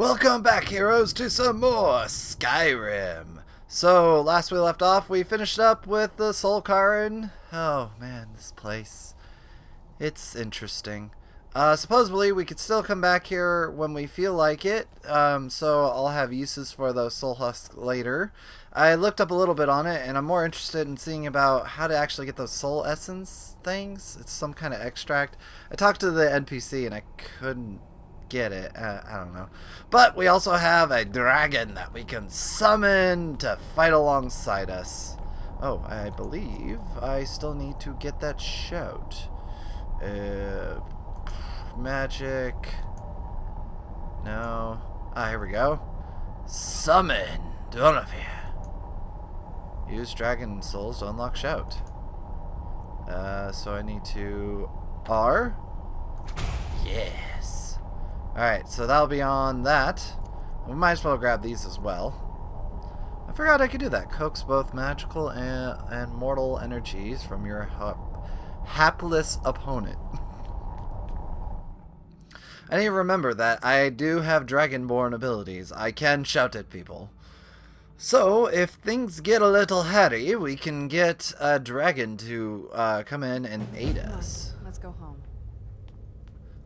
Welcome back, heroes, to some more Skyrim. So, last we left off, we finished up with the Soul Cairn. Oh, man, this place. It's interesting. Supposedly, we could still come back here when we feel like it, so I'll have uses for those soul husks later. I looked up a little bit on it, and I'm more interested in seeing about how to actually get those soul essence things. It's some kind of extract. I talked to the NPC, and I couldn't get it. I don't know. But we also have a dragon that we can summon to fight alongside us. Oh, I believe I still need to get that shout. Magic. No. Here we go. Summon Bandolier. Use dragon souls to unlock shout. So I need to R. Yes. Alright, so that'll be on that. We might as well grab these as well. I forgot I could do that. Coax both magical and mortal energies from your hapless opponent. I need to remember that I do have Dragonborn abilities. I can shout at people. So, if things get a little hairy, we can get a dragon to come in and aid us. Let's go home.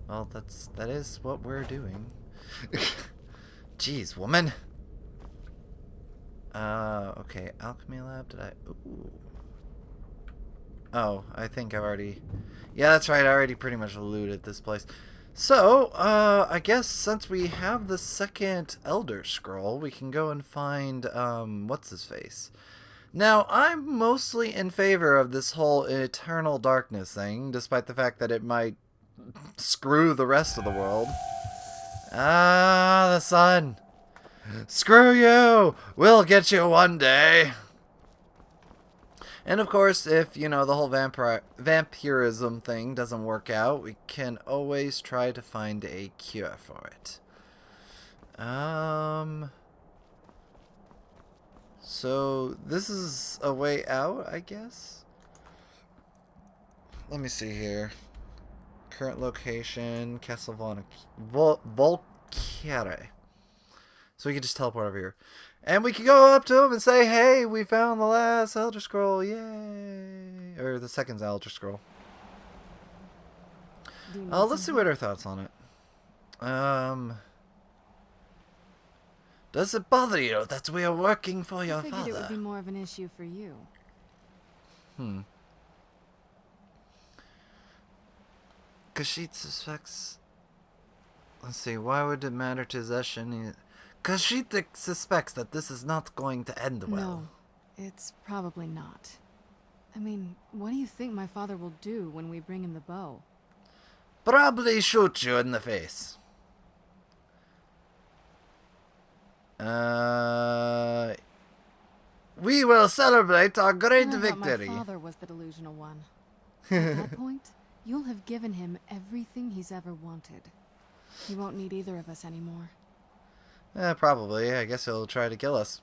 Well, that is what we're doing. Jeez, woman. Okay, alchemy lab. Did I? Ooh. Oh, I think I've already. Yeah, that's right. I already pretty much looted this place. So, I guess since we have the second Elder Scroll, we can go and find what's his face. Now, I'm mostly in favor of this whole eternal darkness thing, despite the fact that it might screw the rest of the world. The sun. Screw you! We'll get you one day. And of course, if, you know, the whole vampirism thing doesn't work out, we can always try to find a cure for it. So this is a way out, I guess? Let me see here. Current location, Castle Volcare. So we can just teleport over here. And we can go up to him and say, hey, we found the last Elder Scroll, yay! Or the second Elder Scroll. Let's see what her thoughts on it. Does it bother you that we are working for your father? I figured it would be more of an issue for you. Khajiit suspects... Let's see, why would it matter to Zeshin? Khajiit suspects that this is not going to end well. No, it's probably not. I mean, what do you think my father will do when we bring him the bow? Probably shoot you in the face. We will celebrate our great victory. My father was the delusional one. At that point, you'll have given him everything he's ever wanted. He won't need either of us anymore. Probably. I guess he'll try to kill us.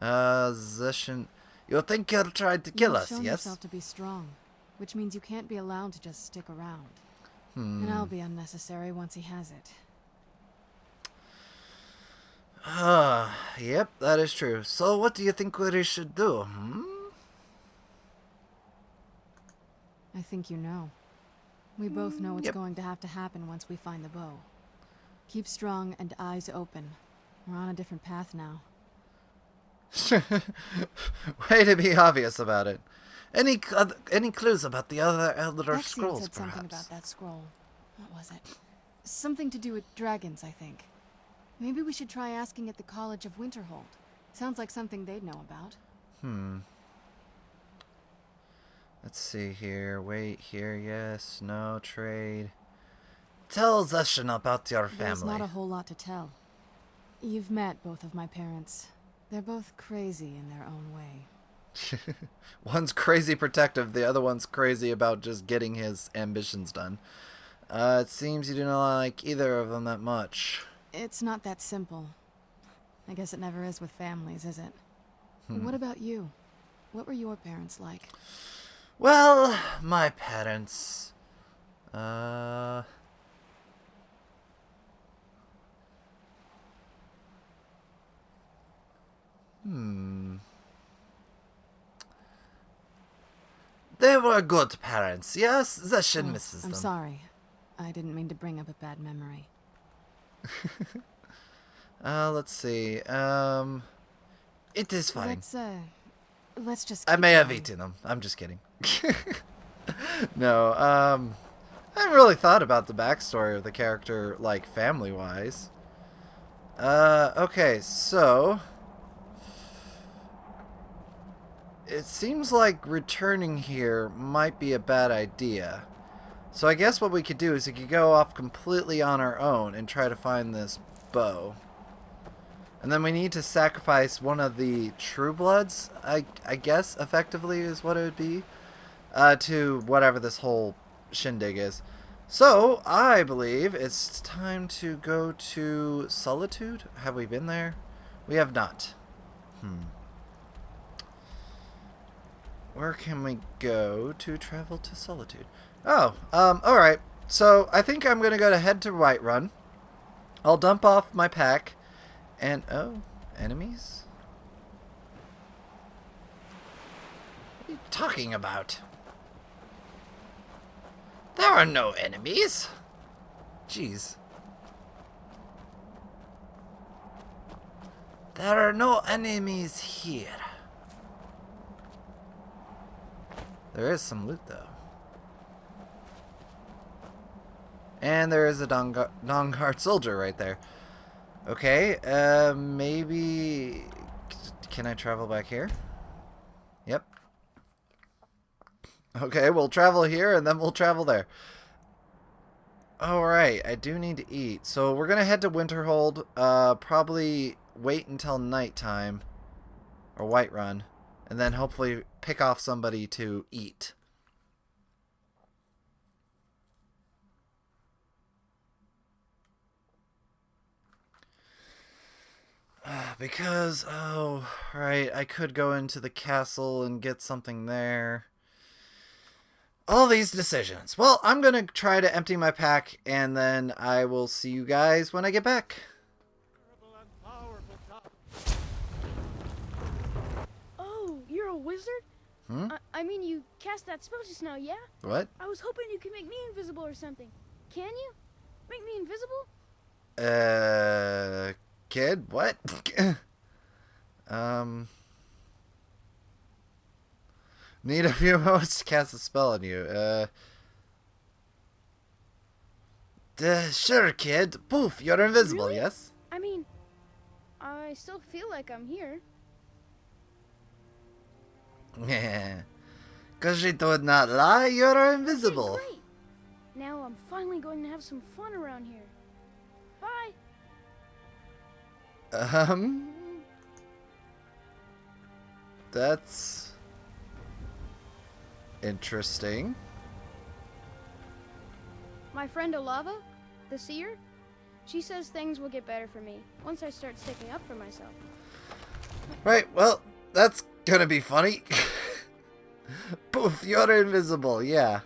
Zeshin... You think he'll try to kill us, yes? You've shown yourself to be strong, which means you can't be allowed to just stick around. And I'll be unnecessary once he has it. Yep, that is true. So what do you think we should do, I think you know. We both know what's going to have to happen once we find the bow. Keep strong and eyes open. We're on a different path now. Way to be obvious about it. Any clues about the other Elder Scrolls, said perhaps? Something about that scroll. What was it? Something to do with dragons, I think. Maybe we should try asking at the College of Winterhold. Sounds like something they'd know about. Let's see here. Wait here. Yes. No. Trade. Tell Zeshin about your family. There's not a whole lot to tell. You've met both of my parents. They're both crazy in their own way. One's crazy protective. The other one's crazy about just getting his ambitions done. It seems you do not like either of them that much. It's not that simple. I guess it never is with families, is it? What about you? What were your parents like? Well, my parents... Hmm. They were good parents, yes? The shin misses them. I'm sorry. I didn't mean to bring up a bad memory. Let's see. It is fine. Let's just I keep may have going. eaten them. I'm just kidding. No, I haven't really thought about the backstory of the character, like, family-wise. Okay, so... It seems like returning here might be a bad idea. So I guess what we could do is we could go off completely on our own and try to find this bow. And then we need to sacrifice one of the True Bloods, I guess, effectively is what it would be, to whatever this whole shindig is. So, I believe it's time to go to Solitude. Have we been there? We have not. Where can we go to travel to Solitude? Oh, alright. So, I think I'm going to go to head to Whiterun. I'll dump off my pack. And, oh, enemies? What are you talking about? There are no enemies. Jeez. There are no enemies here. There is some loot, though. And there is a Dawnguard soldier right there. Okay, maybe... Can I travel back here? Yep. Okay, we'll travel here and then we'll travel there. Alright, I do need to eat. So we're going to head to Winterhold. Probably wait until nighttime. Or Whiterun. And then hopefully pick off somebody to eat. Because, oh, right, I could go into the castle and get something there. All these decisions. Well, I'm going to try to empty my pack, and then I will see you guys when I get back. Oh, you're a wizard? Hmm? I mean, you cast that spell just now, yeah? What? I was hoping you could make me invisible or something. Can you? Make me invisible? Kid, what? Need a few moments to cast a spell on you. Sure, kid. Poof, you're invisible, Really? yes? I mean, I still feel like I'm here. Cause she would not lie, you're Okay, invisible. great. Now I'm finally going to have some fun around here. Bye. That's interesting. My friend Olava, the seer, she says things will get better for me once I start sticking up for myself. Right, well, that's gonna be funny. Poof, you're invisible, yeah.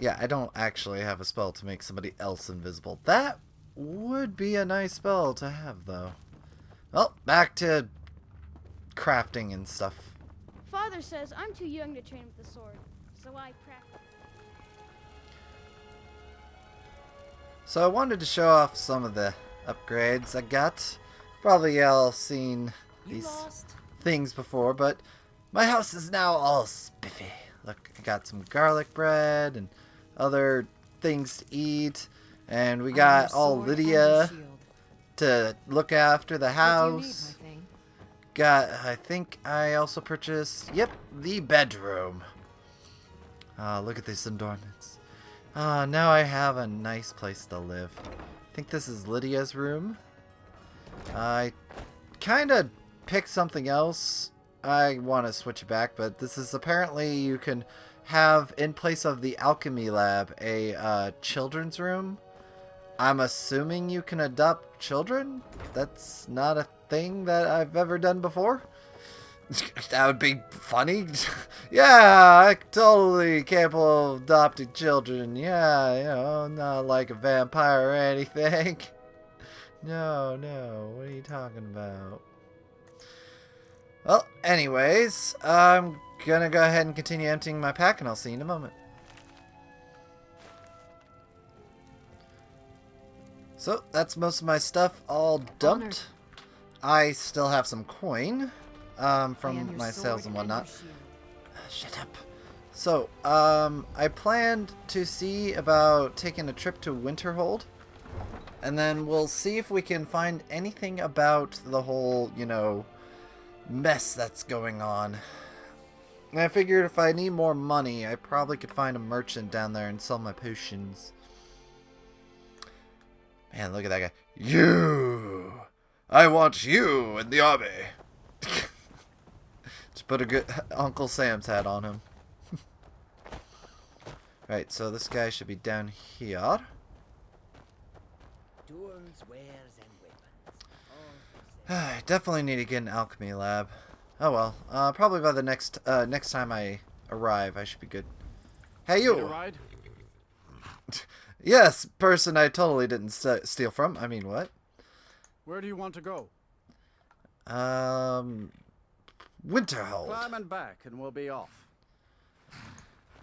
Yeah, I don't actually have a spell to make somebody else invisible. That would be a nice spell to have, though. Well, back to crafting and stuff. Father says I'm too young to train with the sword, so I practice. So I wanted to show off some of the upgrades I got. Probably y'all seen these things before, but my house is now all spiffy. Look, I got some garlic bread and other things to eat, and we got all Lydia to look after the house. I think I also purchased, yep, the bedroom. Look at these adornments. Now I have a nice place to live. I think this is Lydia's room. I kind of picked something else. I want to switch it back, but this is apparently you can have, in place of the alchemy lab, a children's room. I'm assuming you can adopt children? That's not a thing that I've ever done before. That would be funny. Yeah, I totally capable of adopting children. Yeah, you know, not like a vampire or anything. No, no. What are you talking about? Well, anyways, I'm gonna go ahead and continue emptying my pack, and I'll see you in a moment. So, that's most of my stuff all dumped. I still have some coin from my sales and whatnot. Shut up. So, I planned to see about taking a trip to Winterhold. And then we'll see if we can find anything about the whole, you know, mess that's going on. And I figured if I need more money, I probably could find a merchant down there and sell my potions. Man, look at that guy. You! I want you in the army! Just put a good Uncle Sam's hat on him. Right, so this guy should be down here. Tools, wares, and weapons. I definitely need to get an alchemy lab. Oh well, probably by the next time I arrive, I should be good. Hey you! Need a ride? Yes, person I totally didn't steal from. I mean, what? Where do you want to go? Winterhold. Climb and back, and we'll be off.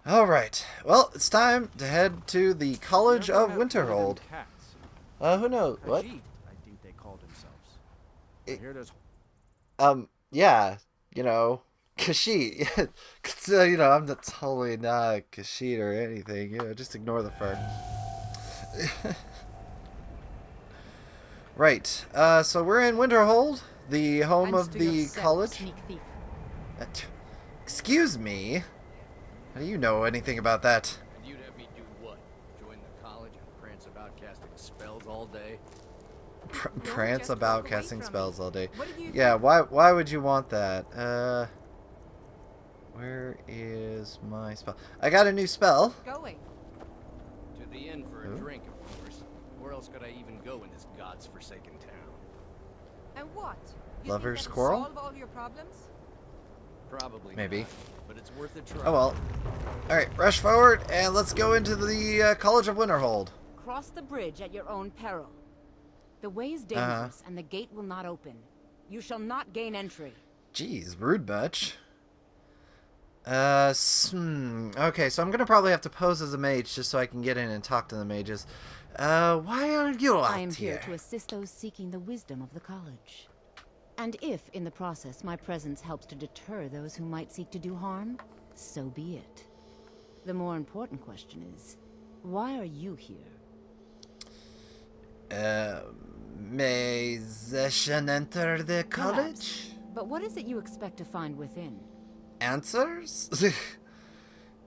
All right. Well, it's time to head to the College Never of have heard of them Winterhold. cats. Who knows? What? Khajiit, I think they called themselves. Here it is. Yeah, you know, Khajiit. So, you know, I'm totally not Khajiit or anything. You know, just ignore the fur. Right. So we're in Winterhold, the home of the college. Excuse me. How do you know anything about that? And you'd have me do what? Join the college and prance about casting spells all day? Prance about casting spells all day. Yeah, why would you want that? Where is my spell? I got a new spell. Going. To the inn for a Ooh. drink, of course. Where else could I even go in this god's forsaken town? And what? You Lover's think that'll quarrel? solve all your problems? Probably Maybe. not, but it's worth a try. Oh well. Alright, rush forward and let's go into the College of Winterhold. Cross the bridge at your own peril. The way is dangerous and the gate will not open. You shall not gain entry. Jeez, rude much. Okay, so I'm gonna probably have to pose as a mage just so I can get in and talk to the mages. Why are you out I am here here? to assist those seeking the wisdom of the college. And if, in the process, my presence helps to deter those who might seek to do harm, so be it. The more important question is, why are you here? May Zeshan enter the college? Perhaps. But what is it you expect to find within? Answers?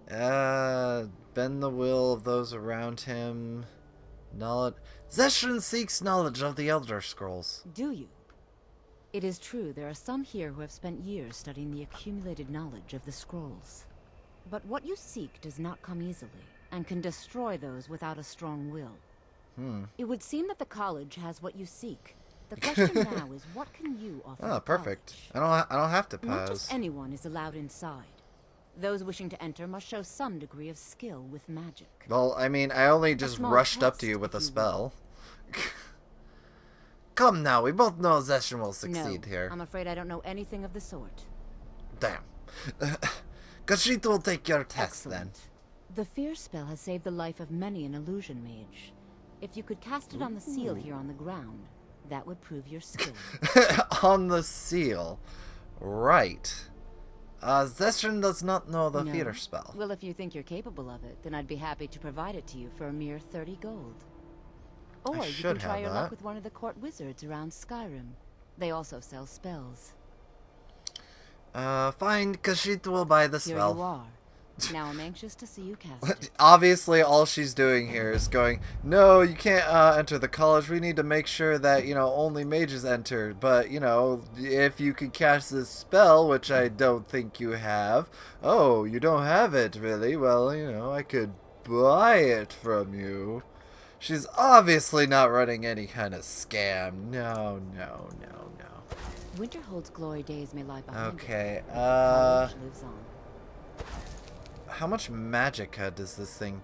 Bend the will of those around him. Knowledge. Zeshan seeks knowledge of the Elder Scrolls. Do you? It is true, there are some here who have spent years studying the accumulated knowledge of the scrolls. But what you seek does not come easily, and can destroy those without a strong will. It would seem that the college has what you seek. The question now is, what can you offer Oh, the perfect. college? I don't have to Not pause. just anyone is allowed inside. Those wishing to enter must show some degree of skill with magic. Well, I mean, I only just small rushed up to test, you with a if you spell. Come now, we both know Zeshan will succeed No, here. I'm afraid I don't know anything of the sort. Damn. Khajiit will take your test Excellent. The fear spell has saved the life of many an illusion mage. If you could cast it on the seal here on the ground, that would prove your skill. then. On the seal. Right. Zeshan does not know the No. fear spell. Well, if you think you're capable of it, then I'd be happy to provide it to you for a mere 30 gold. Or you should can try have your that. luck with one of the court wizards around Skyrim. They also sell spells. Fine, Khajiit will buy the Here spell. you are. Now I'm anxious to see you cast it. Obviously, all she's doing here is going, no, you can't enter the college. We need to make sure that, you know, only mages enter. But, you know, if you can cast this spell, which I don't think you have. Oh, you don't have it, really? Well, you know, I could buy it from you. She's obviously not running any kind of scam. No, no, no, no. Winterhold's glory days may lie behind Okay, it, but the college lives on. How much Magicka does this thing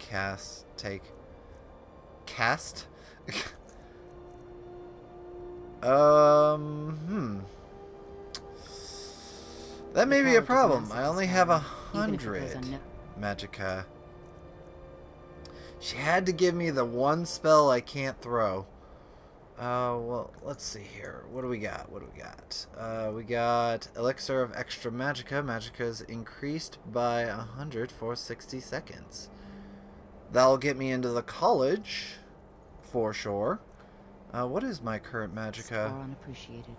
take? Cast? That may be a college is problem. massive, I only have Skyrim, even if it 100 goes Magicka. She had to give me the one spell I can't throw. Well, let's see here. What do we got? We got Elixir of Extra Magicka. Magicka's increased by 100 for 60 seconds. That'll get me into the college, for sure. What is my current Magicka? Far unappreciated.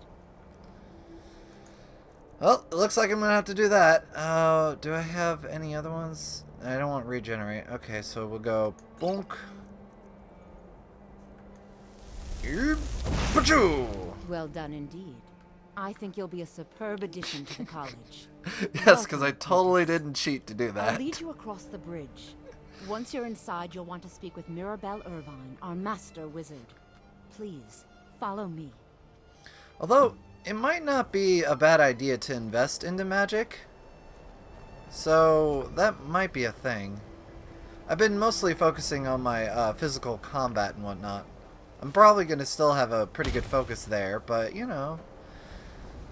Well, it looks like I'm going to have to do that. Do I have any other ones? I don't want regenerate. Okay, so we'll go bonk. Well done indeed. I think you'll be a superb addition to the college. Yes, because I totally didn't cheat to do I'll that. lead you across the bridge. Once you're inside, you'll want to speak with Mirabelle Irvine, our master wizard. Please, follow me. Although, it might not be a bad idea to invest into magic. So, that might be a thing. I've been mostly focusing on my physical combat and whatnot. I'm probably going to still have a pretty good focus there, but, you know.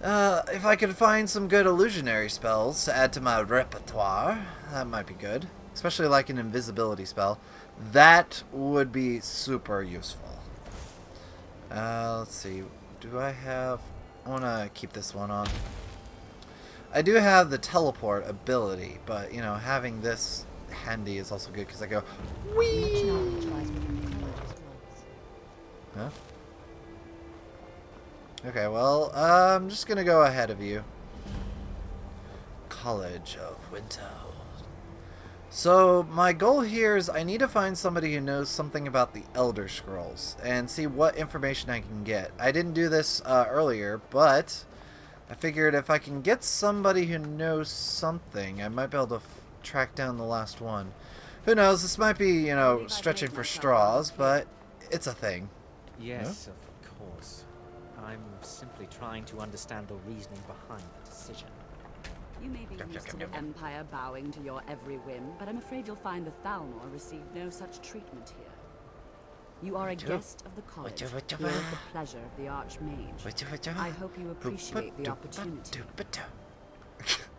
If I could find some good illusionary spells to add to my repertoire, that might be good. Especially like an invisibility spell. That would be super useful. Let's see. Do I have... I want to keep this one on. I do have the teleport ability, but, you know, having this handy is also good because I go... Whee! Much knowledge lies within the college's walls. Huh? Okay, well, I'm just gonna go ahead of you. College of Winterhold. So, my goal here is I need to find somebody who knows something about the Elder Scrolls and see what information I can get. I didn't do this earlier, but I figured if I can get somebody who knows something, I might be able to track down the last one. Who knows, this might be, you know, stretching for straws, but it's a thing. Yes, of course. I'm simply trying to understand the reasoning behind the decision. You may be used to the Empire bowing to your every whim, but I'm afraid you'll find the Thalmor received no such treatment here. You are a guest of the college, here at the pleasure of the Archmage. I hope you appreciate the opportunity.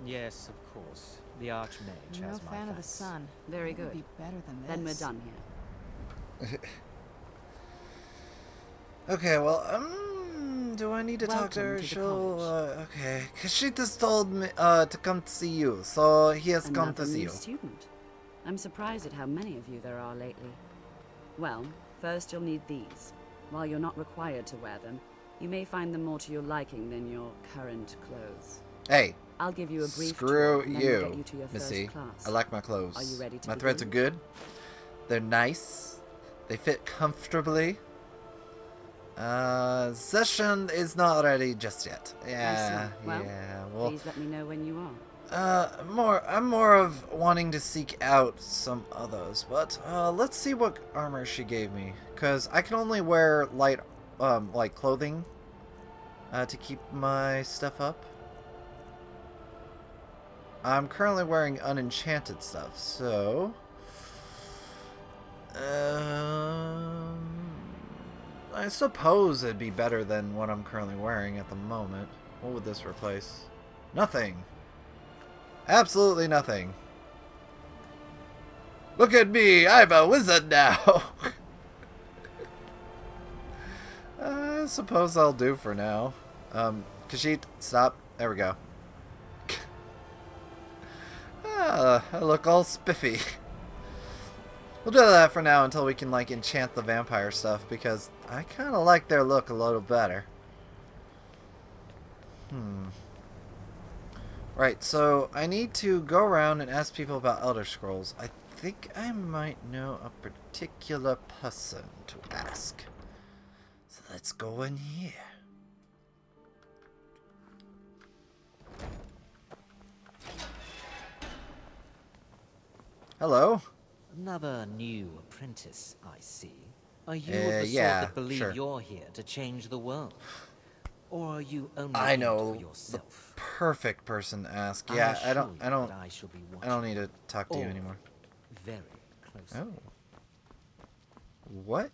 Yes, of course. The Archmage No has my fan of the thanks. sun. Very It would good. be better than this. Then we're done here. Okay, well, do I need to talk to her? Welcome to the She'll, college. okay. Khajiit has told me, to come to see you, so he has come to Another see new you. student. I'm surprised at how many of you there are lately. Well, first you'll need these. While you're not required to wear them, you may find them more to your liking than your current clothes. Hey, I'll give you a brief screw tour, and then we'll get you, you to your Missy. first class. I like my clothes. Are you ready to My threads are begin? good. They're nice. They fit comfortably. Session is not ready just yet. Yeah, I see. Well, yeah. Well, please let me know when you are. I'm more of wanting to seek out some others, but let's see what armor she gave me, cause I can only wear light, like clothing, to keep my stuff up. I'm currently wearing unenchanted stuff, so I suppose it'd be better than what I'm currently wearing at the moment. What would this replace? Nothing. Absolutely nothing. Look at me, I'm a wizard now. I suppose I'll do for now. Khajiit, stop. There we go. I look all spiffy. We'll do that for now until we can, like, enchant the vampire stuff, because I kind of like their look a little better. Right, so I need to go around and ask people about Elder Scrolls. I think I might know a particular person to ask. So let's go in here. Hello. Another new apprentice, I see. Are you of the yeah, sort that believe sure. you're here to change the world? Or are you only I in it know for the yourself? perfect person to ask. I Yeah, assure you that I shall be I don't watching need to talk to you all anymore. very closely. Oh. What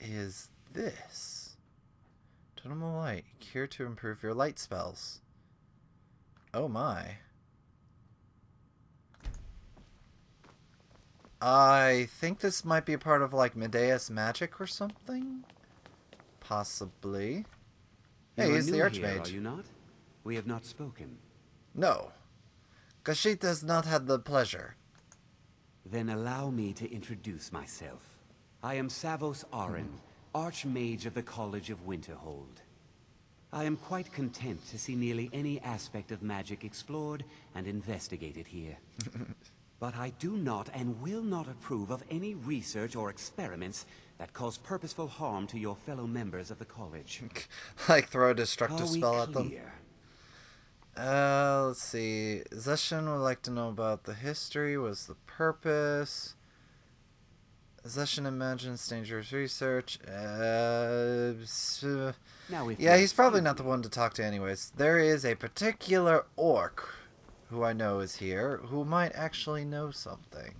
is this? Totem of Light. Here to improve your light spells. Oh my. I think this might be a part of like Midas magic or something? Possibly. Hey, he's the Archmage. Are you not? We have not spoken. No. Khajiit has not had the pleasure. Then allow me to introduce myself. I am Savos Arin, Archmage of the College of Winterhold. I am quite content to see nearly any aspect of magic explored and investigated here. But I do not and will not approve of any research or experiments that cause purposeful harm to your fellow members of the college. Like throw a destructive Are we spell at them. clear? Let's see. Zeshin would like to know about the history. What's the purpose? Zeshin imagines dangerous research. Now, if Yeah, you he's probably excuse not the one to talk to anyways. There is a particular orc who I know is here who might actually know something.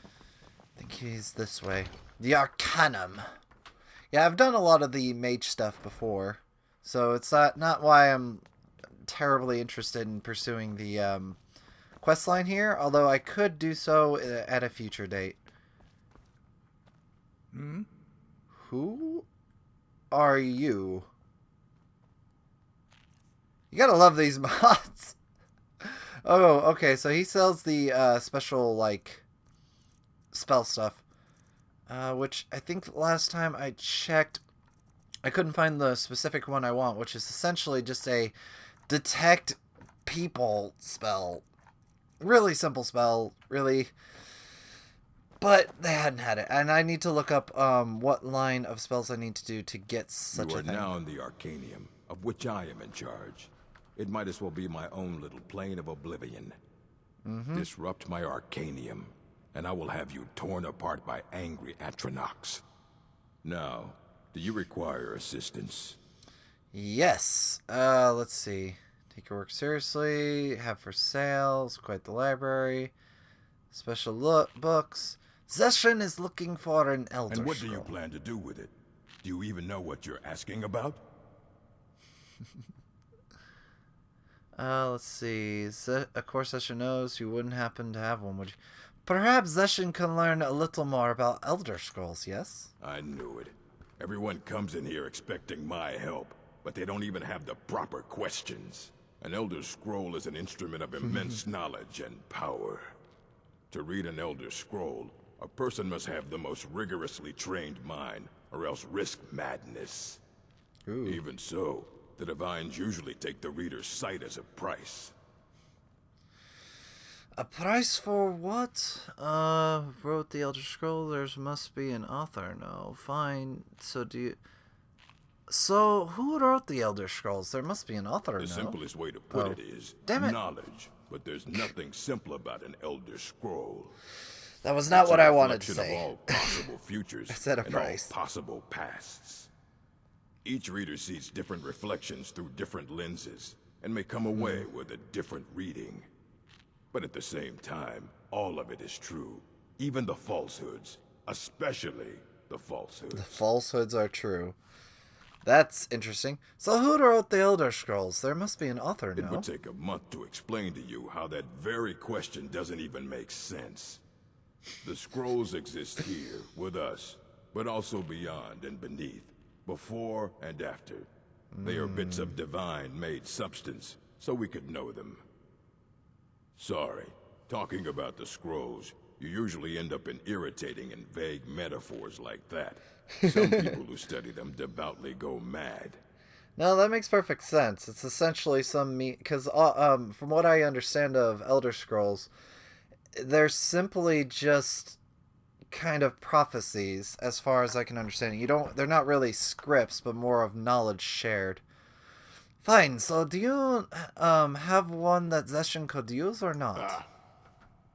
I think he's this way. The Arcanum. Yeah, I've done a lot of the mage stuff before, so it's not why I'm terribly interested in pursuing the quest line here, although I could do so at a future date. Who are you? You gotta love these mods. Oh, okay, so he sells the special, like, spell stuff. Which I think last time I checked, I couldn't find the specific one I want, which is essentially just a detect people spell. Really simple spell, really. But they hadn't had it, and I need to look up what line of spells I need to do to get such a thing. You are now in the Arcanium, of which I am in charge. It might as well be my own little plane of oblivion. Disrupt my Arcanium, and I will have you torn apart by angry Atronachs. Now, do you require assistance? Yes. Let's see. Take your work seriously. Have for sales. Quite the library. Special books. Zeshin is looking for an Elder And what do Scroll. you plan to do with it? Do you even know what you're asking about? Let's see. Of course, Zeshin knows you wouldn't happen to have one, would you? Perhaps Zeshin can learn a little more about Elder Scrolls, yes? I knew it. Everyone comes in here expecting my help, but they don't even have the proper questions. An Elder Scroll is an instrument of immense knowledge and power. To read an Elder Scroll, a person must have the most rigorously trained mind, or else risk madness. Ooh. Even so, the Divines usually take the reader's sight as a price. A price for what? Wrote the Elder Scroll, there must be an author. No, fine. So, who wrote the Elder Scrolls? There must be an author, The no? simplest way to put it is damn it. knowledge, but there's nothing simple about an Elder Scroll. That was not It's what a I wanted to reflection say. of all possible futures I said a and price. all possible pasts. Each reader sees different reflections through different lenses, and may come away with a different reading. But at the same time, all of it is true. Even the falsehoods. Especially the falsehoods. The falsehoods are true. That's interesting. So who wrote the Elder Scrolls? There must be an author, It no? would take a month to explain to you how that very question doesn't even make sense. The scrolls exist here, with us, but also beyond and beneath, before and after. They are bits of divine-made substance, so we could know them. Sorry, talking about the scrolls, you usually end up in irritating and vague metaphors like that. Some people who study them devoutly go mad. No, that makes perfect sense. It's essentially because from what I understand of Elder Scrolls, they're simply just kind of prophecies, as far as I can understand. They're not really scripts, but more of knowledge shared. Fine. So, do you have one that Zeshin could use or not?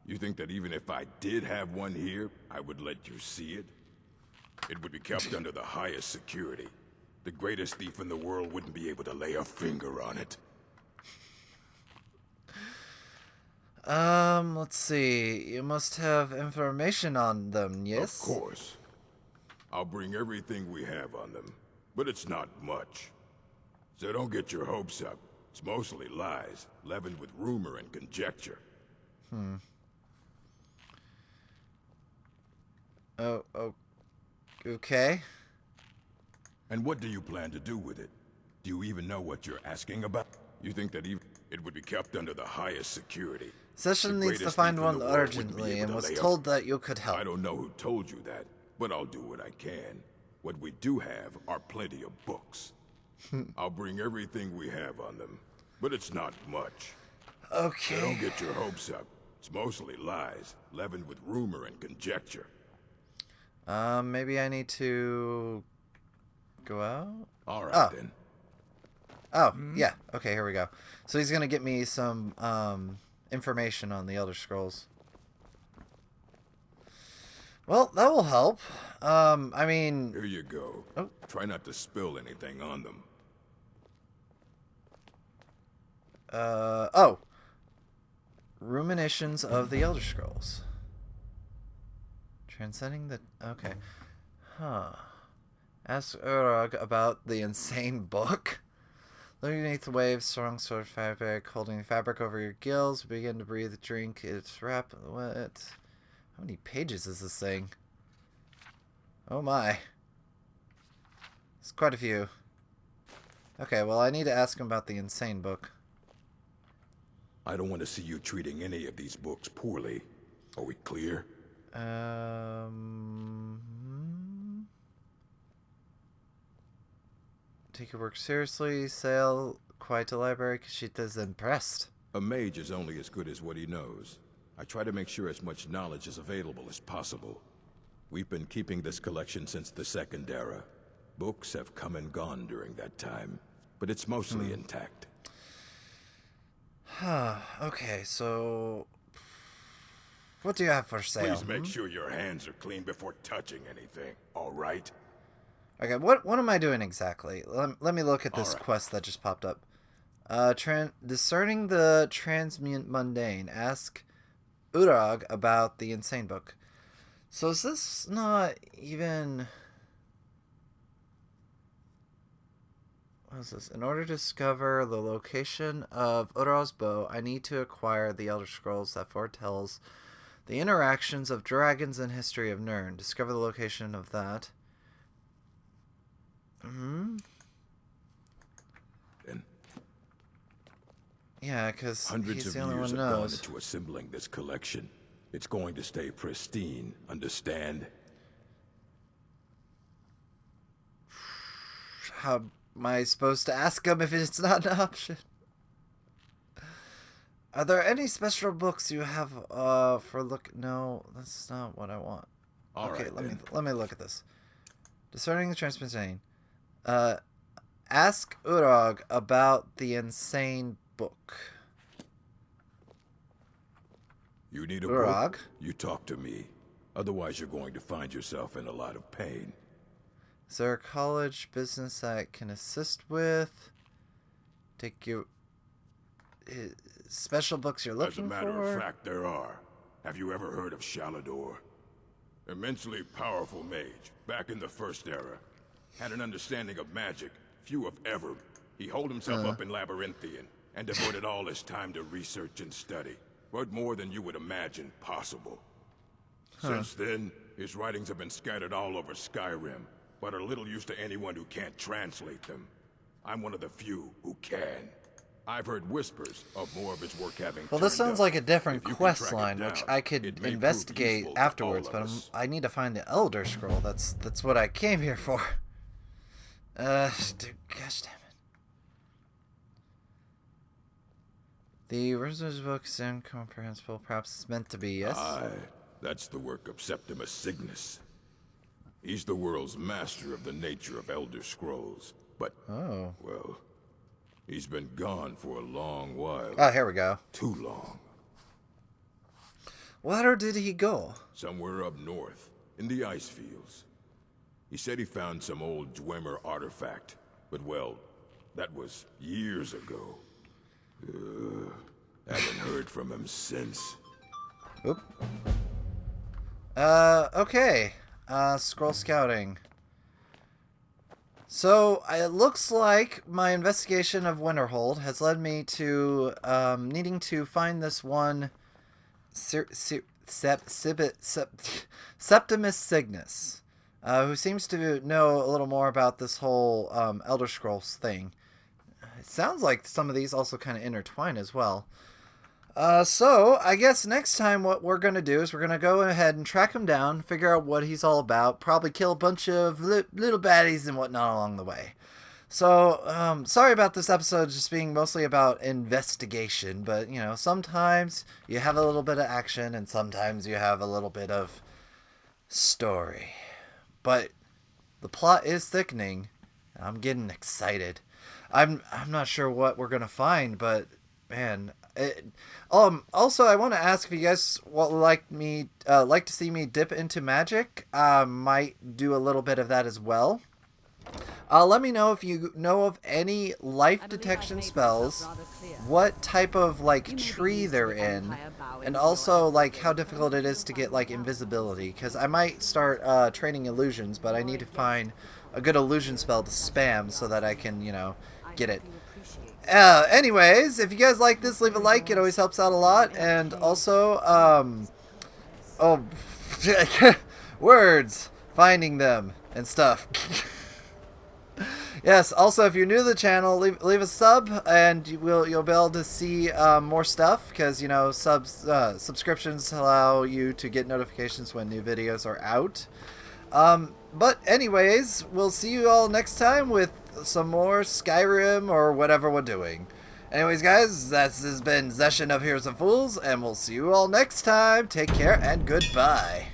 You think that even if I did have one here, I would let you see it? It would be kept under the highest security. The greatest thief in the world wouldn't be able to lay a finger on it. Let's see. You must have information on them, yes? Of course. I'll bring everything we have on them. but it's not much. So don't get your hopes up. It's mostly lies, leavened with rumor and conjecture. Oh, okay. And what do you plan to do with it? Do you even know what you're asking about? You think that even it would be kept under the highest security? Session needs to find one urgently and was told that you could help. I don't know who told you that, but I'll do what I can. What we do have are plenty of books. I'll bring everything we have on them, but it's not much. Okay. So don't get your hopes up. It's mostly lies, leavened with rumor and conjecture. Maybe I need to go out? Alright then. Oh, yeah. Okay, here we go. So he's gonna get me some, information on the Elder Scrolls. Well, that will help. I mean... Here you go. Oh. Try not to spill anything on them. Oh. Ruminations of the Elder Scrolls. Transcending the... Okay. Huh. Ask Urag about the insane book. Looking beneath the waves, strong sword fabric, holding fabric over your gills, begin to breathe, drink, it's wrapped. What? How many pages is this thing? Oh my. It's quite a few. Okay, well I need to ask him about the insane book. I don't want to see you treating any of these books poorly. Are we clear? Take your work seriously. Sail quite a library. Khajiit impressed. A mage is only as good as what he knows. I try to make sure as much knowledge is available as possible. We've been keeping this collection since the Second Era. Books have come and gone during that time, but it's mostly intact. Okay, so... What do you have for sale? Please make sure your hands are clean before touching anything, alright? Okay, what am I doing exactly? Let me look at this quest that just popped up. Discerning the transmute mundane. Ask Urag about the insane book. So is this not even... What is this? In order to discover the location of Urag's bow, I need to acquire the Elder Scrolls that foretells the interactions of dragons and history of Nirn. Discover the location of that. Yeah, because he's the only one who knows. Hundreds of years have gone into assembling this collection. It's going to stay pristine, understand? How am I supposed to ask him if it's not an option? Are there any special books you have for look? No, that's not what I want. Okay, let me look at this. Discerning the transmitting. Ask Urag about the insane book. You need a book? You talk to me. Otherwise, you're going to find yourself in a lot of pain. Is there a college business I can assist with? Take you... special books you're looking for? As a matter of fact, there are. Have you ever heard of Shalador? Immensely powerful mage, back in the First Era. Had an understanding of magic, few have ever. He holed himself up in Labyrinthian, and devoted all his time to research and study. But more than you would imagine possible. Since then, his writings have been scattered all over Skyrim, but are little use to anyone who can't translate them. I'm one of the few who can. I've heard whispers of more of his work having Well, this sounds like a different quest line, which I could investigate afterwards, but I need to find the Elder Scroll. That's what I came here for. Dude, gosh damn it. The original book is incomprehensible. Perhaps it's meant to be, yes? Aye, that's the work of Septimus Cygnus. He's the world's master of the nature of Elder Scrolls, but, well, he's been gone for a long while. Oh, here we go. Too long. Where did he go? Somewhere up north, in the ice fields. He said he found some old Dwemer artifact, but well, that was years ago. Haven't heard from him since. Oop. Okay. Scroll scouting. So, it looks like my investigation of Winterhold has led me to needing to find this one Septimus Cygnus, who seems to know a little more about this whole Elder Scrolls thing. It sounds like some of these also kind of intertwine as well. So, I guess next time what we're going to do is we're going to go ahead and track him down, figure out what he's all about, probably kill a bunch of little baddies and whatnot along the way. So, sorry about this episode just being mostly about investigation, but, you know, sometimes you have a little bit of action and sometimes you have a little bit of story. But the plot is thickening, and I'm getting excited. I'm not sure what we're going to find, but, man... also, I want to ask if you guys like to see me dip into magic. Might do a little bit of that as well. Let me know if you know of any life detection spells, what type of like tree they're in, and also like how difficult it is to get like invisibility. Because I might start training illusions, but I need to find a good illusion spell to spam so that I can, you know, get it. Anyways, if you guys like this, leave a like. It always helps out a lot. And also, words, finding them and stuff. Yes, also, if you're new to the channel, leave a sub, and you'll be able to see more stuff, because, you know, subscriptions allow you to get notifications when new videos are out. But anyways, we'll see you all next time with some more Skyrim or whatever we're doing. Anyways, guys, this has been Session of Heroes and Fools, and we'll see you all next time. Take care and goodbye.